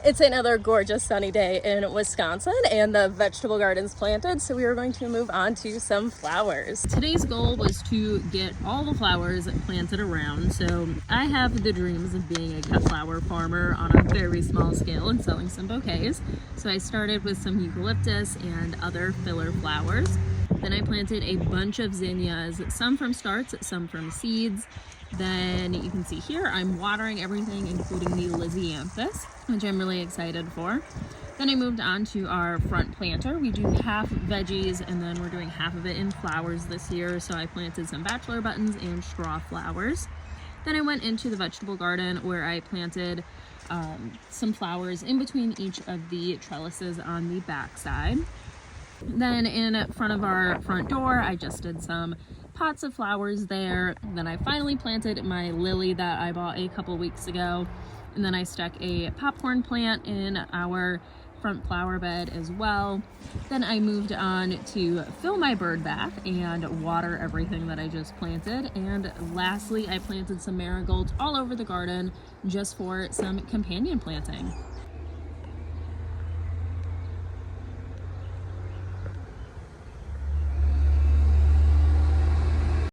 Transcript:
It's another gorgeous sunny day in Wisconsin and the vegetable garden's planted, so we are going to move on to some flowers. Today's goal was to get all the flowers planted around, so I have the dreams of being a cut flower farmer on a very small scale and selling some bouquets. So I started with some eucalyptus and other filler flowers. Then I planted a bunch of zinnias, some from starts, some from seeds. Then you can see here I'm watering everything, including the Lisianthus, which I'm really excited for. Then I moved on to our front planter. We do half veggies and then we're doing half of it in flowers this year. So I planted some bachelor buttons and straw flowers. Then I went into the vegetable garden where I planted some flowers in between each of the trellises on the back side. Then in front of our front door, I just did some pots of flowers there. Then I finally planted my lily that I bought a couple weeks ago. And then I stuck a popcorn plant in our front flower bed as well. Then I moved on to fill my bird bath and water everything that I just planted. And lastly, I planted some marigolds all over the garden just for some companion planting.